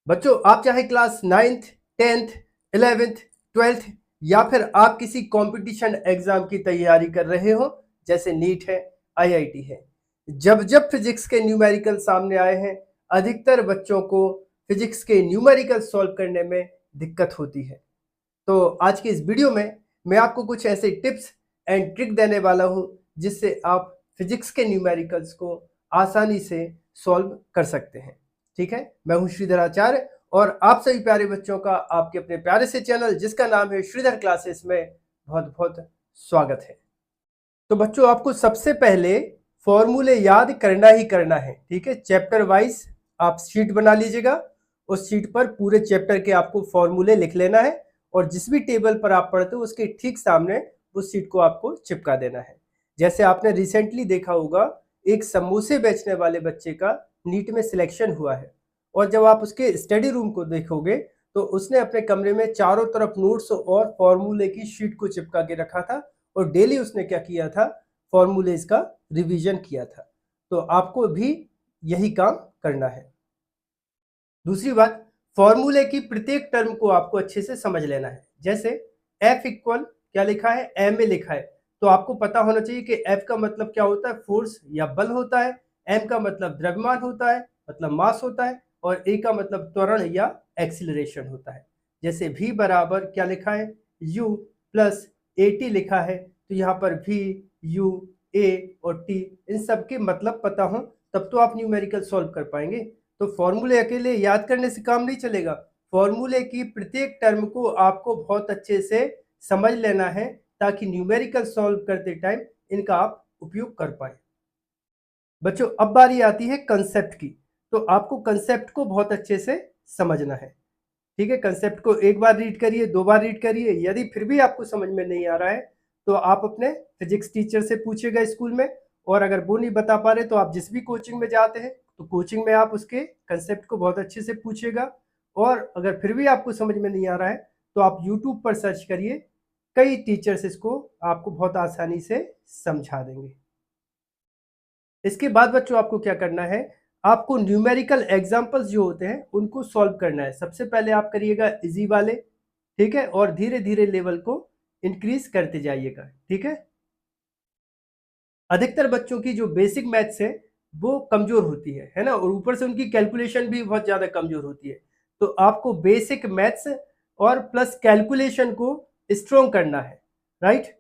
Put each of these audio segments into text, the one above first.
बच्चों, आप चाहे class 9th, 10th, 11th, 12th या फिर आप किसी कंपटीशन एग्जाम की तैयारी कर रहे हो, जैसे नीट है, आईआईटी है, जब जब फिजिक्स के न्यूमेरिकल सामने आए हैं, अधिकतर बच्चों को फिजिक्स के न्यूमेरिकल सॉल्व करने में दिक्कत होती है। तो आज के इस वीडियो में मैं आपको कुछ ऐसे टिप्स एंड ट्रिक देने वाला हूं जिससे आप फिजिक्स के न्यूमेरिकल्स को आसानी से सॉल्व कर सकते हैं। ठीक है, मैं हूं श्रीधर आचार्य और आप सभी प्यारे बच्चों का आपके अपने प्यारे से चैनल जिसका नाम है श्रीधर क्लासेस में बहुत बहुत स्वागत है। तो बच्चों, आपको सबसे पहले फॉर्मूले याद करना ही करना है। ठीक है, चैप्टर वाइज आप शीट बना लीजिएगा, उस शीट पर पूरे चैप्टर के आपको फॉर्मूले लिख लेना है और जिस भी टेबल पर आप पढ़ते हो उसके ठीक सामने उस शीट को आपको चिपका देना है। जैसे आपने रिसेंटली देखा होगा, एक समोसे बेचने वाले बच्चे का नीट में सिलेक्शन हुआ है और जब आप उसके स्टडी रूम को देखोगे तो उसने अपने कमरे में चारों तरफ नोट्स और फॉर्मूले की शीट को चिपका के रखा था और डेली उसने क्या किया था, फॉर्मूलेज का रिवीजन किया था। तो आपको भी यही काम करना है। दूसरी बात, फॉर्मूले की प्रत्येक टर्म को आपको अच्छे से समझ लेना है। जैसे F इक्वल क्या लिखा है, M में लिखा है, तो आपको पता होना चाहिए कि F का मतलब क्या होता है, फोर्स या बल होता है, M का मतलब द्रव्यमान होता है, मतलब मास होता है, और A का मतलब त्वरण या एक्सीलरेशन होता है। जैसे V बराबर क्या लिखा है, U प्लस AT लिखा है, तो यहाँ पर V, U, A और T इन सब के मतलब पता हो तब तो आप न्यूमेरिकल सॉल्व कर पाएंगे। तो फॉर्मूले अकेले याद करने से काम नहीं चलेगा, फॉर्मूले की प्रत्येक टर्म को आपको बहुत अच्छे से समझ लेना है ताकि न्यूमेरिकल सॉल्व करते टाइम इनका आप उपयोग कर पाए। बच्चों, अब बारी आती है कंसेप्ट की। तो आपको कंसेप्ट को बहुत अच्छे से समझना है। ठीक है, कंसेप्ट को एक बार रीड करिए, दो बार रीड करिए। यदि फिर भी आपको समझ में नहीं आ रहा है तो आप अपने फिजिक्स टीचर से पूछिएगा स्कूल में, और अगर वो नहीं बता पा रहे तो आप जिस भी कोचिंग में जाते हैं तो कोचिंग में आप उसके कंसेप्ट को बहुत अच्छे से पूछिएगा। और अगर फिर भी आपको समझ में नहीं आ रहा है तो आप यूट्यूब पर सर्च करिए, कई टीचर्स इसको आपको बहुत आसानी से समझा देंगे। इसके बाद बच्चों आपको क्या करना है, आपको न्यूमेरिकल एग्जांपल्स जो होते हैं उनको सॉल्व करना है। सबसे पहले आप करिएगा इजी वाले, ठीक है, और धीरे धीरे लेवल को इंक्रीज करते जाइएगा। ठीक है, अधिकतर बच्चों की जो बेसिक मैथ्स है वो कमजोर होती है ना, और ऊपर से उनकी कैलकुलेशन भी बहुत ज्यादा कमजोर होती है। तो आपको बेसिक मैथ्स और प्लस कैलकुलेशन को स्ट्रॉन्ग करना है, राइट।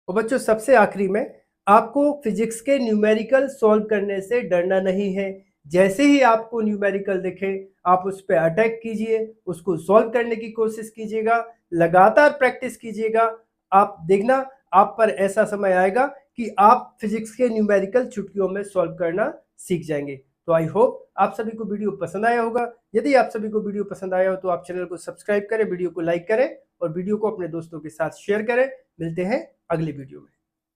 और बच्चों, सबसे आखिरी में आपको फिजिक्स के न्यूमेरिकल सॉल्व करने से डरना नहीं है। जैसे ही आपको न्यूमेरिकल दिखे आप उस पर अटैक कीजिए, उसको सॉल्व करने की कोशिश कीजिएगा, लगातार प्रैक्टिस कीजिएगा। आप देखना, आप पर ऐसा समय आएगा कि आप फिजिक्स के न्यूमेरिकल चुटकियों में सॉल्व करना सीख जाएंगे। तो आई होप आप सभी को वीडियो पसंद आया होगा। यदि आप सभी को वीडियो पसंद आया हो तो आप चैनल को सब्सक्राइब करें, वीडियो को लाइक करें और वीडियो को अपने दोस्तों के साथ शेयर करें। मिलते हैं अगली वीडियो में।